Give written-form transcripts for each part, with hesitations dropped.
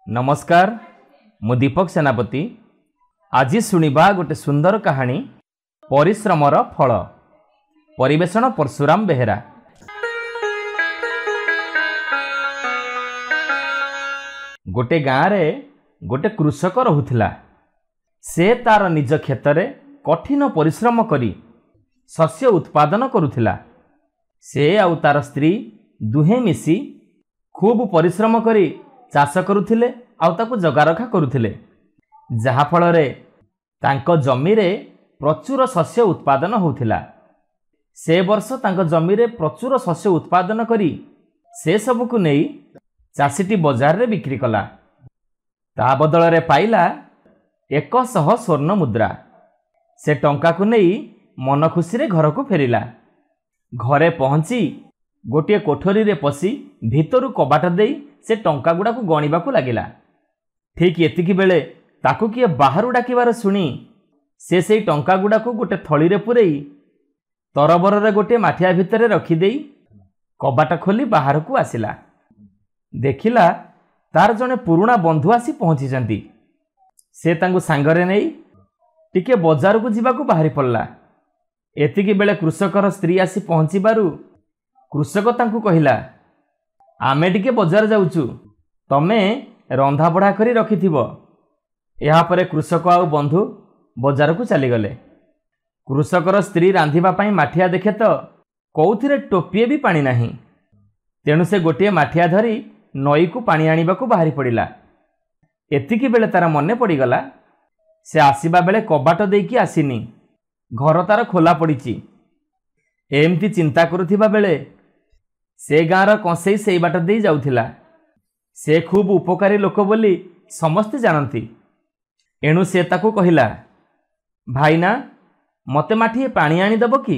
नमस्कार मु दीपक सेनापति। आज शुणिबा गोटे सुंदर कहानी परिश्रमर फल। परिवेषण परशुराम बेहेरा। गोटे गाँव रे गोटे कृषक रहुथिला। से तार निज क्षेत्र कठिन परिश्रम करी शस्य उत्पादन करुथिला। से आउ तार स्त्री दुहे मिसी खूब परिश्रम करी चाष करुथिले आउ ताकु जगा रखा करुथिले, जहा फल रे तांको जमी रे प्रचुर शस्य उत्पादन होउथिला। से वर्ष तांको जमी रे प्रचुर शस्य उत्पादन करी से सबकु नेई चाषीटी बाजार रे बिक्री कला। ता बदल रे पाइला 100 स्वर्ण मुद्रा। से टंका को नेई मन खुशी रे घर को फेरिला। घरे पहुंची गोटे कोठरी रे पसी भितरु कबाट देई से टंका गुडा को गणिबा को लागिला। ठीक एतिकी बेले ताकू किए बाहरु डाकिबार सुनी से सेई टंका गुडा को गोटे थली रे पुरेई तरबर रे गोटे माठिया भितरे रखी देई कबाट खोली बाहर को आसिला। देखिला तार जने पुराना बंधु आसी पहुंची जंती। से तांगु सांगरे नेई टिके बाजार को जिबा को बाहरी पड़ला। एतिकी बेले कृषकर स्त्री आसी पहुंची बारु कृषक तांकु कहिला, आमे टिके बाजार जाउचु, तमे रंधा बढ़ा करी रखिथिबो। एहा परे कृषक आउ बंधु बाजार को चली गले। कृषकर स्त्री रांधिबा पाई माठिया देखे तो कौथिरे टोपिए भी पानी नाही। तेणु से गोटे माठिया धरी नई को पानी आनिबा को बाहरी पड़िला। एतिकी बेले तार मने पड़ीगला से आसीबा बेले कबाट देकी आसीनी, घर तार खोला पड़ीची। एमती चिंता करुथिबा बेले से गाँर कंसेई सेई बाट देई जाउथिला। से खूब उपकारी लोक बोली समस्ते जानती। एणु से ताकू कहिला, भाईना मते माठिए पानी आनी दबो कि?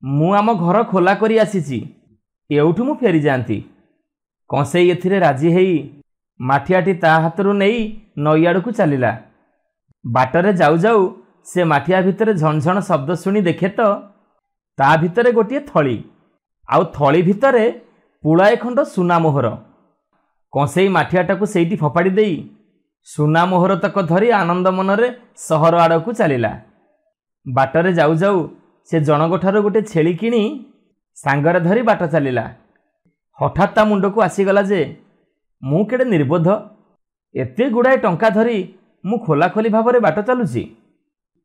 मु आम घर खोला करी आसीची, एउठु मु फेरी जांती। कंसेई एथिरे राजी हेई माठियाटी ता हातरू नेई नई आड़ को चलिला। बाटरे जाऊ जाऊ से माठिया भितरे झणझण शब्द सुनी देखे तो ता भितरे गोटे थली, आउ थली भितरे पुळाए खंड सुना मोहर। कंसेई माठियाटाकू सेठी फपाड़ी देई सुना मोहर तक धरी आनंद मनरे सहर आड़ को चलिला। बाटरे जाऊ जाऊ से जनगोठार गोटे छेली किणी सांगरे धरी बाट चलिला। हठात ता मुंड को आसीगला जे मु केडे निर्बोध, एते गुड़ाए टंका धरी मु खोला खोली भाव बाट चलुची।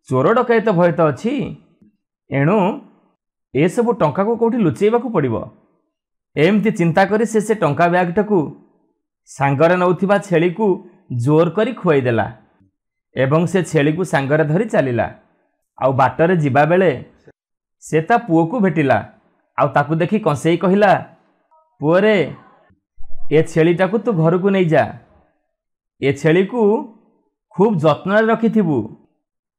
चोर डकायत भय तो अच्छी। एणु ए सब टंका को कौटी लुचेबा को पड़िबो। एमती चिंता करी से टंका ब्यागटाकू सांगरे नौथिबा छेली को जोर करी खुआई देला एवं से छेली को सांगरे धरी चलिला। आउ बाटरे जिबा बेले से ता पुओ को भेटिला। आउ ताकू देखी कंसेई कहिला, पुओ रे ए छेलीटाकू तू घर को नहीं जा। ए छेली को खूब जत्न रखिथिबु,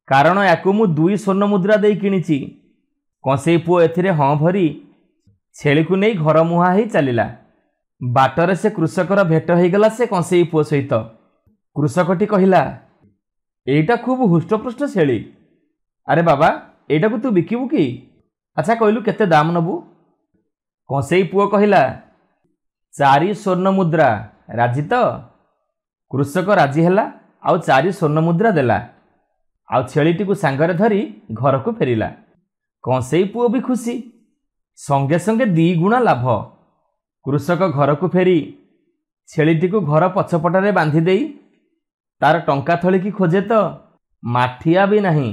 कारण याकू मु 2 स्वर्ण मुद्रा देई किनिची। कंसेई पुओ एथिरे हाँ भरी छेली को नहीं घर मुहा ही चलिला। बाटरे से कृषकर भेट होईगला से कंसेई पुओ सहित। कृषकटी कहिला, एटा खूब हुष्टपुष्ट छेली। अरे बाबा एटा को तू बिकिबु कि? अच्छा कहलु केते दाम नबु? कंसेई पुओ कहिला, 4 स्वर्ण मुद्रा, राजी तो? कृषक राजी हेला आउ 4 स्वर्ण मुद्रा देला। आउ छेलीटी को सांगरे धरी घर को फेरिला। कंसेई पुओ भी खुशी, संगे संगे 2 गुणा लाभ। कृषक घर को फेरी छेलीटी को घर पछपटरे बांधी देई तार टंका थली की खोजे तो माठिया भी नहीं।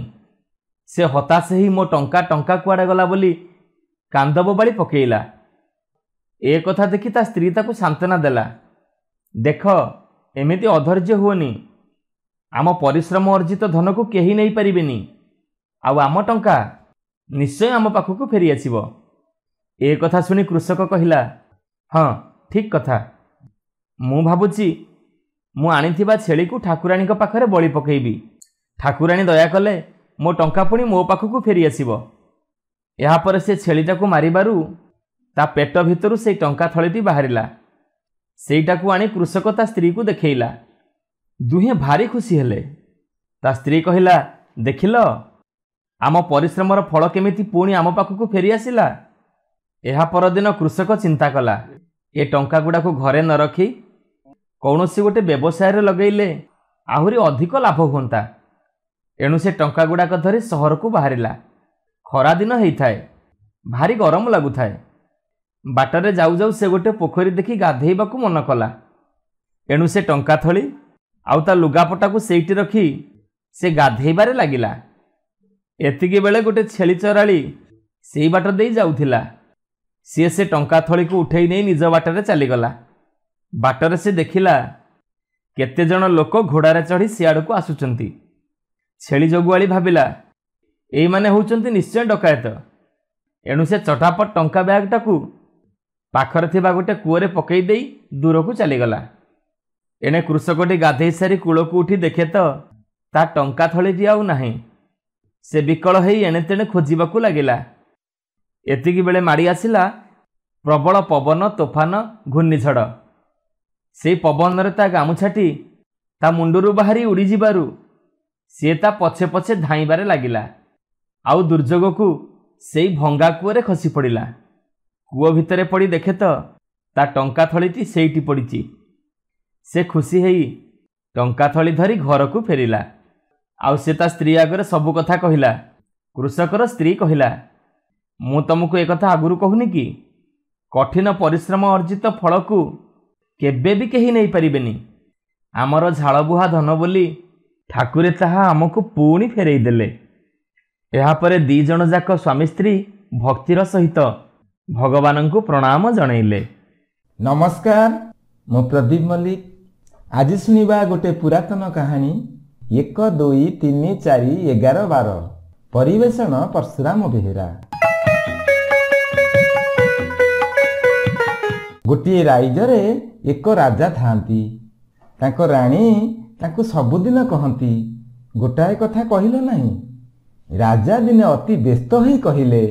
से हताश ही मो टंका टंका कुआडे गला बोली कांद बोबाड़ी पकेइला। ए कथा देखी ता स्त्री ताकू सांत्वना देला, देख एमिति अधैर्य हुओनी, आम परिश्रम अर्जित धन को केही नहीं पारिबेनी, आउ आम टंका निश्चय आम पाखकू फेरी आसीबो। ए कथा सुनी कृषक कहिला, हाँ ठीक कथा। मु भाबुची मु आनिथिबा छेली को ठाकुराणी को पाखरे बळी पकेइबी। ठाकुराणी दया कले मो टंका पुणी मो पाखकू फेरी आसीबो। एहा परे से छेलीटाकू मारिबारु ता पेट भितरु से टंका थळीटी बाहरिला। सेईटाकू आनी कृषक ता स्त्री को देखेइला। दुहे भारी खुशी हेले। ता स्त्री कहिला, देखिल आम परिश्रमर फल केमिति पुणी आम पाखकू फेरी आसिला। एहा परदिन कृषक चिंता कला, ए टंका गुड़ा को घरे न रखी କୌଣସି ଗୋଟେ ବ୍ୟବସାୟରେ ଲଗେଇଲେ ଆହୁରି ଅଧିକ ଲାଭ ହୁଅନ୍ତା। ଏଣୁ ସେ ଟଙ୍କା ଗୁଡ଼ାକ ଧରି ସହରକୁ ବାହାରିଲା। ଖରାଦିନ ହେଇଥାଏ, ଭାରି ଗରମ ଲାଗୁଥାଏ। ବାଟରେ ଯାଉ ଯାଉ ସେ ଗୋଟେ ପୋଖରୀ ଦେଖି ଗାଧେଇବାକୁ ମନ କଲା। ଏଣୁ ସେ ଟଙ୍କା ଥଳି ଆଉ ତା ଲୁଗାପଟାକୁ ସେଇଠି ରଖି ସେ ଗାଧେଇବାରେ ଲାଗିଲା। ଏତିକି ବେଳେ ଗୋଟେ ଛେଳି ଚରାଳି ସେଇ ବାଟ ଦେଇ ଯାଉଥିଲା। ସିଏ ସେ ଟଙ୍କା ଥଳିକୁ ଉଠେଇ ନେଇ ନିଜ ବାଟରେ ଚାଲିଗଲା। ବାଟରେ ସେ ଦେଖିଲା କେତେଜଣ ଲୋକ ଘୋଡ଼ାରେ ଚଢ଼ି ସିଆଡ଼କୁ ଆସୁଛନ୍ତି। ଛେଳି ଜଗୁଆଳି ଭାବିଲା ଏଇମାନେ ହେଉଛନ୍ତି ନିଶ୍ଚୟ ଡକାୟତ। ଏଣୁ ସେ ଚଟାପଟ ଟଙ୍କା ବ୍ୟାଗଟାକୁ ପାଖରେ ଥିବା ଗୋଟେ କୂଅରେ ପକାଇ ଦେଇ ଦୂରକୁ ଚାଲିଗଲା। ଏଣେ କୃଷକଟି ଗାଧେଇ ସାରି କୂଳକୁ ଉଠି ଦେଖେ ତ ତା ଟଙ୍କା ଥଳିଟି ଆଉ ନାହିଁ। ସେ ବିକଳ ହେଇ ଏଣେ ତେଣେ ଖୋଜିବାକୁ ଲାଗିଲା। ଏତିକି ବେଳେ ମାଡ଼ି ଆସିଲା ପ୍ରବଳ ପବନ, ତୋଫାନ, ଘୂର୍ଣ୍ଣିଝଡ଼। ସେଇ ପବନରେ ତା ଗାମୁଛାଟି ତା ମୁଣ୍ଡରୁ ବାହାରି ଉଡ଼ିଯିବାରୁ ସିଏ ତା ପଛେ ପଛେ ଧାଇଁବାରେ ଲାଗିଲା। ଆଉ ଦୁର୍ଯୋଗକୁ ସେଇ ଭଙ୍ଗା କୂଅରେ ଖସି ପଡ଼ିଲା। କୂଅ ଭିତରେ ପଡ଼ି ଦେଖେ ତ ତା ଟଙ୍କା ଥଳିଟି ସେଇଠି ପଡ଼ିଛି। ସେ ଖୁସି ହେଇ ଟଙ୍କା ଥଳି ଧରି ଘରକୁ ଫେରିଲା। ଆଉ ସେ ତା ସ୍ତ୍ରୀ ଆଗରେ ସବୁ କଥା କହିଲା। କୃଷକର ସ୍ତ୍ରୀ କହିଲା, ମୁଁ ତମକୁ ଏକଥା ଆଗରୁ କହୁନି କି, କଠିନ ପରିଶ୍ରମ ଅର୍ଜିତ ଫଳକୁ କେବେ ବି କେହି ନେଇପାରିବେନି। ଆମର ଝାଳବୁହା ଧନ ବୋଲି ଠାକୁରେ ତାହା ଆମକୁ ପୁଣି ଫେରେଇ ଦେଲେ। ଏହାପରେ 2 ଜଣ ଯାକ ସ୍ୱାମୀ ସ୍ତ୍ରୀ ଭକ୍ତିର ସହିତ ଭଗବାନଙ୍କୁ ପ୍ରଣାମ ଜଣାଇଲେ। ନମସ୍କାର, ମୁଁ ପ୍ରଦୀପ ମଲ୍ଲିକ। ଆଜି ଶୁଣିବା ଗୋଟେ ପୁରାତନ କାହାଣୀ 1, 2, 3, 4, 11, 12। ପରିବେଷଣ ପରଶୁରାମ ବେହେରା। ଗୋଟିଏ ରାଇଜରେ ଏକ ରାଜା ଥାଆନ୍ତି। ତାଙ୍କ ରାଣୀ ତାଙ୍କୁ ସବୁଦିନ କହନ୍ତି, ଗୋଟାଏ କଥା କହିଲ ନାହିଁ। ରାଜା ଦିନେ ଅତି ବ୍ୟସ୍ତ ହୋଇ କହିଲେ,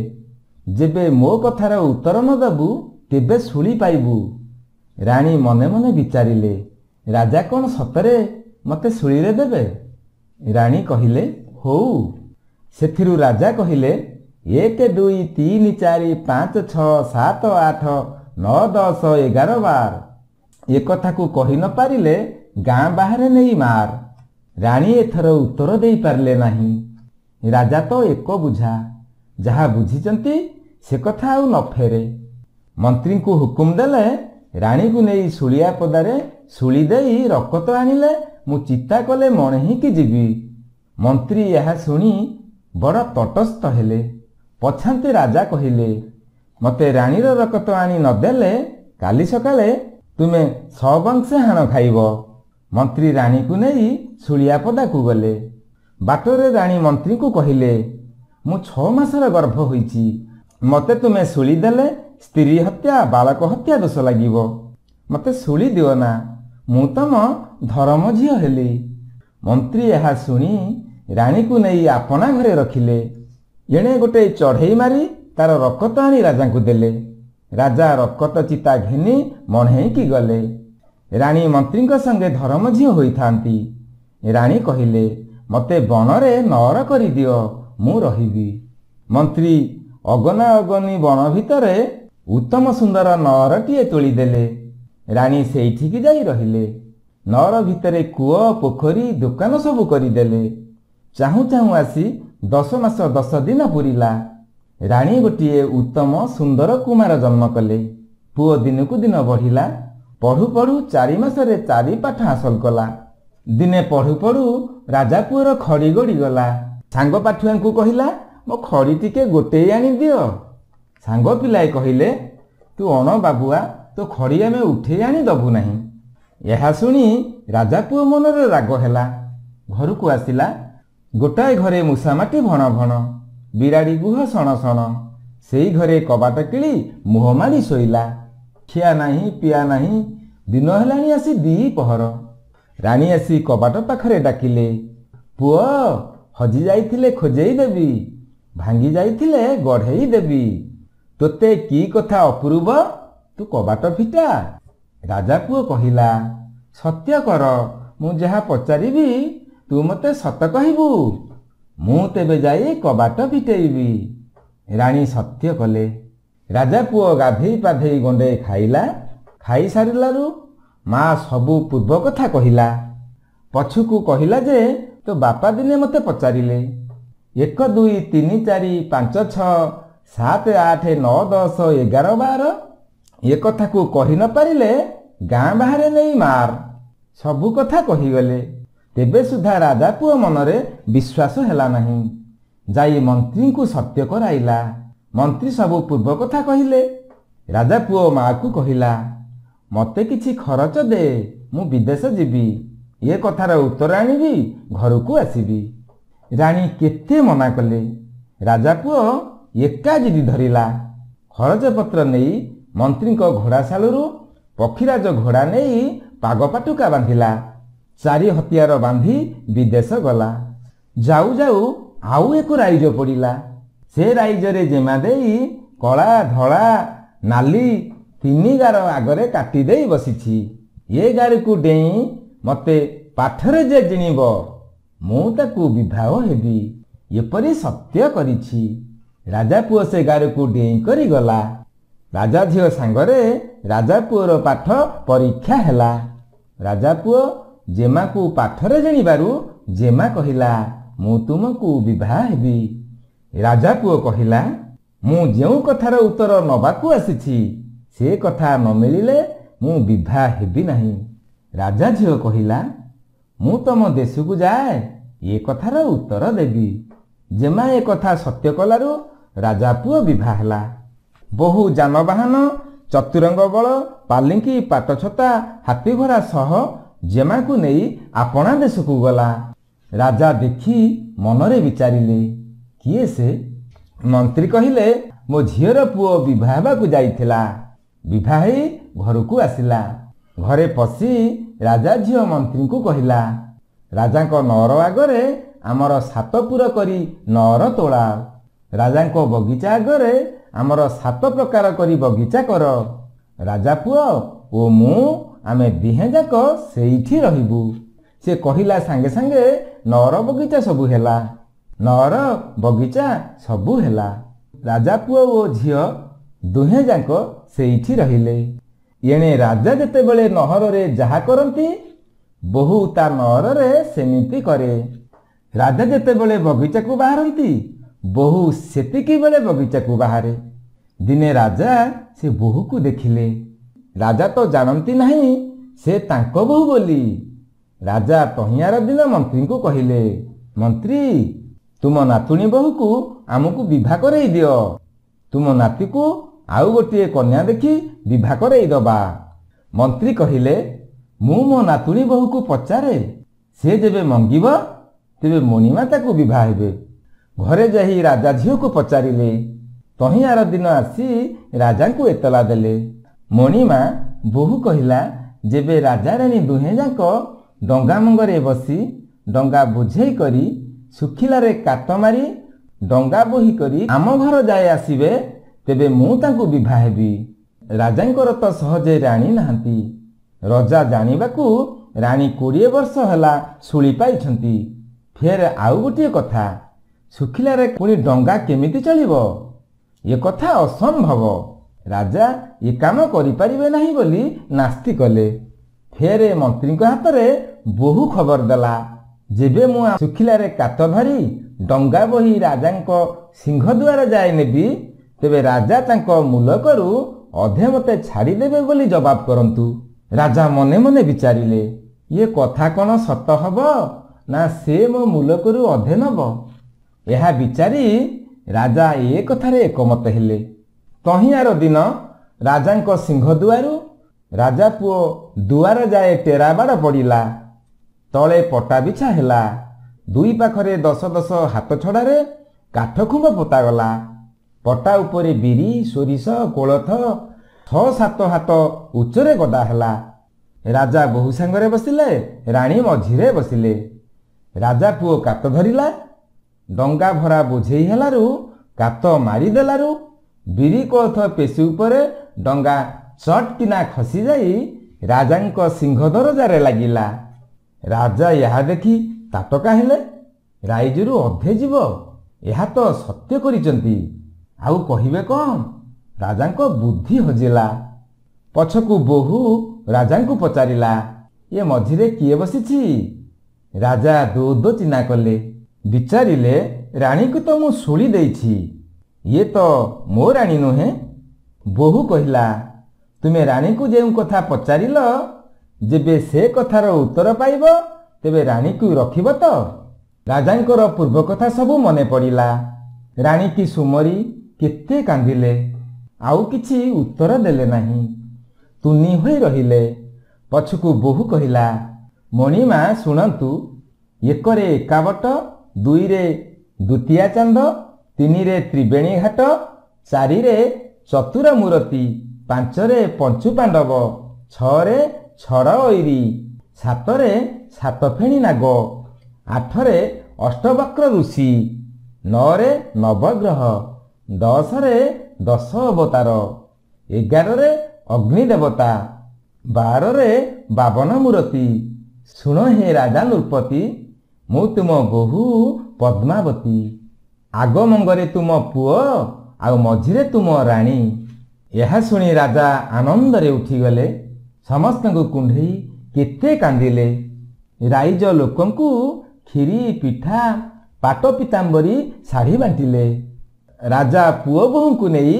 ଯେବେ ମୋ କଥାର ଉତ୍ତର ନ ଦେବୁ ତେବେ ଶୂଳି ପାଇବୁ। ରାଣୀ ମନେ ମନେ ବିଚାରିଲେ, ରାଜା କ'ଣ ସତରେ ମୋତେ ଶୂଳିରେ ଦେବେ? ରାଣୀ କହିଲେ, ହଉ। ସେଥିରୁ ରାଜା କହିଲେ, 1, 2, 3, 4, 5, 6, 7, 8, 9, 10, 11, 12। ଏ କଥାକୁ କହି ନ ପାରିଲେ ଗାଁ ବାହାରେ ନେଇ ମାର। ରାଣୀ ଏଥର ଉତ୍ତର ଦେଇପାରିଲେ ନାହିଁ। ରାଜା ତ ଏକ ବୁଝା, ଯାହା ବୁଝିଛନ୍ତି ସେ କଥା ଆଉ ନ ଫେରେ। ମନ୍ତ୍ରୀଙ୍କୁ ହୁକୁମ ଦେଲେ, ରାଣୀକୁ ନେଇ ଶୂଳିଆ ପଦାରେ ଶୂଳି ଦେଇ ରକତ ଆଣିଲେ ମୁଁ ଚିତା କଲେ ମଣେ ହେଇକି ଯିବି। ମନ୍ତ୍ରୀ ଏହା ଶୁଣି ବଡ଼ ତଟସ୍ଥ ହେଲେ। ପଛାନ୍ତେ ରାଜା କହିଲେ, ମୋତେ ରାଣୀର ରକତ ଆଣି ନ ଦେଲେ କାଲି ସକାଳେ ତୁମେ 100 ବଂଶେ ହାଣ ଖାଇବ। ମନ୍ତ୍ରୀ ରାଣୀକୁ ନେଇ ଶୂଳିଆ ପଦାକୁ ଗଲେ। ବାଟରେ ରାଣୀ ମନ୍ତ୍ରୀଙ୍କୁ କହିଲେ, ମୁଁ 6 ମାସର ଗର୍ଭ ହୋଇଛି। ମୋତେ ତୁମେ ଶୂଳି ଦେଲେ ସ୍ତ୍ରୀ ହତ୍ୟା, ବାଳକ ହତ୍ୟା ଦୋଷ ଲାଗିବ। ମୋତେ ଶୂଳି ଦିଅ ନା, ମୁଁ ତମ ଧରମ ଝିଅ ହେଲି। ମନ୍ତ୍ରୀ ଏହା ଶୁଣି ରାଣୀକୁ ନେଇ ଆପଣା ଘରେ ରଖିଲେ। ଏଣେ ଗୋଟେ ଚଢ଼େଇ ମାରି ତାର ରକତ ଆଣି ରାଜାଙ୍କୁ ଦେଲେ। ରାଜା ରକତ ଚିତା ଘେନି ମଣେଇକି ଗଲେ। ରାଣୀ ମନ୍ତ୍ରୀଙ୍କ ସଙ୍ଗେ ଧରମ ଝିଅ ହୋଇଥାନ୍ତି। ରାଣୀ କହିଲେ, ମୋତେ ବଣରେ ନଅର କରିଦିଅ, ମୁଁ ରହିବି। ମନ୍ତ୍ରୀ ଅଗନା ଅଗନି ବଣ ଭିତରେ ଉତ୍ତମ ସୁନ୍ଦର ନଅରଟିଏ ତୋଳିଦେଲେ। ରାଣୀ ସେଇଠିକି ଯାଇ ରହିଲେ। ନଅର ଭିତରେ କୂଅ, ପୋଖରୀ, ଦୋକାନ ସବୁ କରିଦେଲେ। ଚାହୁଁ ଚାହୁଁ ଆସି 10 ମାସ 10 ଦିନ ପୁରିଲା। ରାଣୀ ଗୋଟିଏ ଉତ୍ତମ ସୁନ୍ଦର କୁମାର ଜନ୍ମ କଲେ। ପୁଅ ଦିନକୁ ଦିନ ବଢ଼ିଲା। ପଢ଼ୁ ପଢ଼ୁ 4 ମାସରେ 4 ପାଠ ହାସଲ କଲା। ଦିନେ ପଢ଼ୁ ପଢ଼ୁ ରାଜା ପୁଅର ଖଡ଼ି ଗଡ଼ିଗଲା। ସାଙ୍ଗ ପାଠୁଆଙ୍କୁ କହିଲା, ମୋ ଖଡ଼ି ଟିକେ ଗୋଟେଇ ଆଣିଦିଅ। ସାଙ୍ଗ ପିଲାଏ କହିଲେ, ତୁ ଅଣ ବାବୁଆ, ତୋ ଖଡ଼ି ଆମେ ଉଠେଇ ଆଣି ଦେବୁ ନାହିଁ। ଏହା ଶୁଣି ରାଜା ପୁଅ ମନରେ ରାଗ ହେଲା। ଘରକୁ ଆସିଲା। ଗୋଟାଏ ଘରେ ମୂଷାମାଟି ଭଣ ଭଣ, ବିରାଡ଼ି ଗୁହ ସଣ ସଣ। ସେଇ ଘରେ କବାଟ କିଳି ମୁହଁ ମାଡ଼ି ଶୋଇଲା। ଖିଆ ନାହିଁ, ପିଆ ନାହିଁ। ଦିନ ହେଲାଣି ଆସି 2 ପହର। ରାଣୀ ଆସି କବାଟ ପାଖରେ ଡାକିଲେ, ପୁଅ ହଜି ଯାଇଥିଲେ ଖୋଜେଇ ଦେବି, ଭାଙ୍ଗି ଯାଇଥିଲେ ଗଢ଼େଇ ଦେବି। ତୋତେ କି କଥା ଅପୂର୍ବ, ତୁ କବାଟ ଫିଟା। ରାଜା ପୁଅ କହିଲା, ସତ୍ୟ କର, ମୁଁ ଯାହା ପଚାରିବି ତୁ ମୋତେ ସତ କହିବୁ। ମୁଁ ତେବେ ଯାଇ କବାଟ ଫିଟେଇବି। ରାଣୀ ସତ୍ୟ କଲେ। ରାଜା ପୁଅ ଗାଧେଇ ପାଧେଇ ଗଣ୍ଡେ ଖାଇଲା। ଖାଇସାରିଲାରୁ ମା ସବୁ ପୂର୍ବ କଥା କହିଲା। ପଛକୁ କହିଲା ଯେ ତୋ ବାପା ଦିନେ ମୋତେ ପଚାରିଲେ 1 2 3 4 5 6 7 8 9 10 11 12 ଏ କଥାକୁ କହି ନ ପାରିଲେ ଗାଁ ବାହାରେ ନେଇ ମାର। ସବୁ କଥା କହିଗଲେ। ତେବେ ସୁଦ୍ଧା ରାଜା ପୁଅ ମନରେ ବିଶ୍ୱାସ ହେଲା ନାହିଁ। ଯାଇ ମନ୍ତ୍ରୀଙ୍କୁ ସତ୍ୟ କରାଇଲା। ମନ୍ତ୍ରୀ ସବୁ ପୂର୍ବ କଥା କହିଲେ। ରାଜା ପୁଅ ମାଆକୁ କହିଲା ମୋତେ କିଛି ଖରଚ ଦେ, ମୁଁ ବିଦେଶ ଯିବି। ଏ କଥାର ଉତ୍ତର ଆଣିବି, ଘରକୁ ଆସିବି। ରାଣୀ କେତେ ମନା କଲେ। ରାଜା ପୁଅ ଏକା ଜିଦି ଧରିଲା। ଖରଚପତ୍ର ନେଇ ମନ୍ତ୍ରୀଙ୍କ ଘୋଡ଼ାଶାଳରୁ ପକ୍ଷୀରାଜ ଘୋଡ଼ା ନେଇ ପାଗପାଟୁକା ବାନ୍ଧିଲା। 4 ହତିଆର ବାନ୍ଧି ବିଦେଶ ଗଲା। ଯାଉ ଯାଉ ଆଉ ଏକ ରାଇଜ ପଡ଼ିଲା। ସେ ରାଇଜରେ ଜେମା ଦେଇ କଳା ଧଳା ନାଲି 3 ଗାର ଆଗରେ କାଟି ଦେଇ ବସିଛି। ଏ ଗାରକୁ ଡେଇଁ ମୋତେ ପାଠରେ ଯେ ଜିଣିବ, ମୁଁ ତାକୁ ବିବାହ ହେବି, ଏପରି ସତ୍ୟ କରିଛି। ରାଜା ପୁଅ ସେ ଗାରକୁ ଡେଇଁ କରି ଗଲା। ରାଜା ଝିଅ ସାଙ୍ଗରେ ରାଜା ପୁଅର ପାଠ ପରୀକ୍ଷା ହେଲା। ରାଜା ପୁଅ ଜେମାକୁ ପାଠରେ ଜିଣିବାରୁ ଜେମା କହିଲା ମୁଁ ତୁମକୁ ବିବାହ ହେବି। ରାଜା ପୁଅ କହିଲା ମୁଁ ଯେଉଁ କଥାର ଉତ୍ତର ନେବାକୁ ଆସିଛି ସେ କଥା ନ ମିଳିଲେ ମୁଁ ବିବାହ ହେବି ନାହିଁ। ରାଜା ଝିଅ କହିଲା ମୁଁ ତମ ଦେଶକୁ ଯାଏ, ଏ କଥାର ଉତ୍ତର ଦେବି। ଜେମା ଏ କଥା ସତ୍ୟ କଲାରୁ ରାଜା ପୁଅ ବିବାହ ହେଲା। ବହୁ ଯାନବାହନ ଚତୁରଙ୍ଗ ବଳ ପାଲିଙ୍କି ପାଟଛତା ହାତୀ ଘୋଡ଼ା ସହ ଜେମାକୁ ନେଇ ଆପଣା ଦେଶକୁ ଗଲା। ରାଜା ଦେଖି ମନରେ ବିଚାରିଲେ କିଏ ସେ? ମନ୍ତ୍ରୀ କହିଲେ ମୋ ଝିଅର ପୁଅ ବିବାହ ହେବାକୁ ଯାଇଥିଲା, ବିବାହ ହେଇ ଘରକୁ ଆସିଲା। ଘରେ ପଶି ରାଜା ଝିଅ ମନ୍ତ୍ରୀଙ୍କୁ କହିଲା ରାଜାଙ୍କ ନଅର ଆଗରେ ଆମର 7 ପୁର କରି ନଅର ତୋଳା। ରାଜାଙ୍କ ବଗିଚା ଆଗରେ ଆମର 7 ପ୍ରକାର କରି ବଗିଚା କର। ରାଜା ପୁଅ ଓ ମୁଁ ଆମେ ଦିହେଁ ଯାକ ସେଇଠି ରହିବୁ। ସେ କହିଲା ସାଙ୍ଗେ ସାଙ୍ଗେ ନଅର ବଗିଚା ସବୁ ହେଲା। ନଅର ବଗିଚା ସବୁ ହେଲା। ରାଜା ପୁଅ ଓ ଝିଅ ଦୁହେଁ ଯାକ ସେଇଠି ରହିଲେ। ଏଣେ ରାଜା ଯେତେବେଳେ ନହରରେ ଯାହା କରନ୍ତି ବୋହୂ ତା ନଅରରେ ସେମିତି କରେ। ରାଜା ଯେତେବେଳେ ବଗିଚାକୁ ବାହାରନ୍ତି ବୋହୂ ସେତିକି ବେଳେ ବଗିଚାକୁ ବାହାରେ। ଦିନେ ରାଜା ସେ ବୋହୂକୁ ଦେଖିଲେ। ରାଜା ତ ଜାଣନ୍ତି ନାହିଁ ସେ ତାଙ୍କ ବୋହୂ ବୋଲି। ରାଜା ତହିଁଆର ଦିନ ମନ୍ତ୍ରୀଙ୍କୁ କହିଲେ ମନ୍ତ୍ରୀ ତୁମ ନାତୁଣୀ ବୋହୂକୁ ଆମକୁ ବିଭା କରେଇ ଦିଅ। ତୁମ ନାତିକୁ ଆଉ ଗୋଟିଏ କନ୍ୟା ଦେଖି ବିଭା କରେଇ ଦବା। ମନ୍ତ୍ରୀ କହିଲେ ମୁଁ ମୋ ନାତୁଣୀ ବୋହୂକୁ ପଚାରେ, ସେ ଯେବେ ମଙ୍ଗିବ ତେବେ ମଣିମା ତାକୁ ବିଭା ହେବେ। ଘରେ ଯାଇ ରାଜା ଝିଅକୁ ପଚାରିଲେ। ତହିଁଆର ଦିନ ଆସି ରାଜାଙ୍କୁ ଏତଲା ଦେଲେ। ମଣିମା ବୋହୂ କହିଲା ଯେବେ ରାଜା ରାଣୀ ଦୁହେଁ ଯାକ ଡଙ୍ଗା ମଙ୍ଗରେ ବସି ଡଙ୍ଗା ବୋଝେଇ କରି ଶୁଖିଲାରେ କାଟ ମାରି ଡଙ୍ଗା ବୋହି କରି ଆମ ଘର ଯାଏ ଆସିବେ ତେବେ ମୁଁ ତାଙ୍କୁ ବିଭା ହେବି। ରାଜାଙ୍କର ତ ସହଜେ ରାଣୀ ନାହାନ୍ତି। ରଜା ଜାଣିବାକୁ ରାଣୀ 20 ବର୍ଷ ହେଲା ଶୁଳି ପାଇଛନ୍ତି। ଫେର ଆଉ ଗୋଟିଏ କଥା, ଶୁଖିଲାରେ ପୁଣି ଡଙ୍ଗା କେମିତି ଚଳିବ? ଏ କଥା ଅସମ୍ଭବ। ରାଜା ଏ କାମ କରିପାରିବେ ନାହିଁ ବୋଲି ନାସ୍ତି କଲେ। ଫେରେ ମନ୍ତ୍ରୀଙ୍କ ହାତରେ ବୋହୂ ଖବର ଦେଲା ଯେବେ ମୁଁ ଶୁଖିଲାରେ କାତ ଧରି ଡଙ୍ଗା ବୋହି ରାଜାଙ୍କ ସିଂହଦୁଆର ଯାଏ ନେବି ତେବେ ରାଜା ତାଙ୍କ ମୁଲକରୁ ଅଧେ ମୋତେ ଛାଡ଼ିଦେବେ ବୋଲି ଜବାବ କରନ୍ତୁ। ରାଜା ମନେ ମନେ ବିଚାରିଲେ ଏ କଥା କ'ଣ ସତ ହବ ନା ସେ ମୋ ମୁଲକରୁ ଅଧେ ନେବ? ଏହା ବିଚାରି ରାଜା ଏ କଥାରେ ଏକମତ ହେଲେ। ତହିଁଆର ଦିନ ରାଜାଙ୍କ ସିଂହଦୁଆରୁ ରାଜା ପୁଅ ଦୁଆର ଯାଏ ଟେରା ବାଡ଼ ପଡ଼ିଲା। ତଳେ ପଟା ବିଛା ହେଲା। ଦୁଇ ପାଖରେ 10 ହାତ ଛଡ଼ାରେ କାଠ ଖୁମ୍ବ ପୋତାଗଲା। ପଟା ଉପରେ ବିରି ସୋରିଷ କୋଳଥ 6-7 ହାତ ଉଚ୍ଚରେ ଗଦା ହେଲା। ରାଜା ବୋହୂ ସାଙ୍ଗରେ ବସିଲେ, ରାଣୀ ମଝିରେ ବସିଲେ। ରାଜା ପୁଅ କାତ ଧରିଲା। ଡଙ୍ଗା ଭରା ବୋଝେଇ ହେଲାରୁ କାତ ମାରିଦେଲାରୁ ବିରି କୋଳଥ ପେଶି ଉପରେ ଡଙ୍ଗା ଚଟ୍ କିନା ଖସିଯାଇ ରାଜାଙ୍କ ସିଂହ ଦରଜାରେ ଲାଗିଲା। ରାଜା ଏହା ଦେଖି ତାଟକା ହେଲେ। ରାଇଜରୁ ଅଧେ ଯିବ, ଏହା ତ ସତ୍ୟ କରିଛନ୍ତି, ଆଉ କହିବେ କ'ଣ? ରାଜାଙ୍କ ବୁଦ୍ଧି ହଜିଲା। ପଛକୁ ବୋହୂ ରାଜାଙ୍କୁ ପଚାରିଲା, ଏ ମଝିରେ କିଏ ବସିଛି? ରାଜା ଦୋ ଚିହ୍ନା କଲେ। ବିଚାରିଲେ, ରାଣୀକୁ ତ ମୁଁ ଶୁଳି ଦେଇଛି, ଇଏ ତ ମୋ ରାଣୀ ନୁହେଁ। ବୋହୂ କହିଲା, ତୁମେ ରାଣୀକୁ ଯେଉଁ କଥା ପଚାରିଲ, ଯେବେ ସେ କଥାର ଉତ୍ତର ପାଇବ ତେବେ ରାଣୀକୁ ରଖିବ ତ? ରାଜାଙ୍କର ପୂର୍ବ କଥା ସବୁ ମନେ ପଡ଼ିଲା। ରାଣୀ କି ସୁମରି କେତେ କାନ୍ଦିଲେ, ଆଉ କିଛି ଉତ୍ତର ଦେଲେ ନାହିଁ। ତୁନି ହୋଇ ରହିଲେ। ପଛକୁ ବୋହୂ କହିଲା, ମଣିମା ଶୁଣନ୍ତୁ, ଏକରେ ଏକାବଟ, ଦୁଇରେ ଦ୍ୱିତୀୟା ଚାନ୍ଦ, ତିନିରେ ତ୍ରିବେଣୀ ଘାଟ, ଚାରିରେ ଚତୁର ମୂରତି, ପାଞ୍ଚରେ ପଞ୍ଚୁ ପାଣ୍ଡବ, ଛଅରେ ଛଡ଼ ଐରୀ, ସାତରେ ସାତଫେଣୀ ନାଗ, ଆଠରେ ଅଷ୍ଟବକ୍ର ଋଷି, ନଅରେ ନବଗ୍ରହ, ଦଶରେ 10 ଅବତାର, 11ରେ ଅଗ୍ନି ଦେବତା, 12ରେ 52 ମୂରତି। ଶୁଣ ହେ ରାଜା ନୃପତି, ମୁଁ ତୁମ ବୋହୂ ପଦ୍ମାବତୀ। ଆଗ ମଙ୍ଗରେ ତୁମ ପୁଅ, ଆଉ ମଝିରେ ତୁମ ରାଣୀ। ଏହା ଶୁଣି ରାଜା ଆନନ୍ଦରେ ଉଠିଗଲେ। ସମସ୍ତଙ୍କୁ କୁଣ୍ଢେଇ କେତେ କାନ୍ଦିଲେ। ରାଇଜ ଲୋକଙ୍କୁ କ୍ଷୀରି, ପିଠା, ପାଟ ପିତାମ୍ବରୀ, ଶାଢ଼ୀ ବାଣ୍ଟିଲେ। ରାଜା ପୁଅ ବୋହୂଙ୍କୁ ନେଇ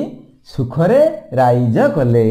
ସୁଖରେ ରାଇଜ କଲେ।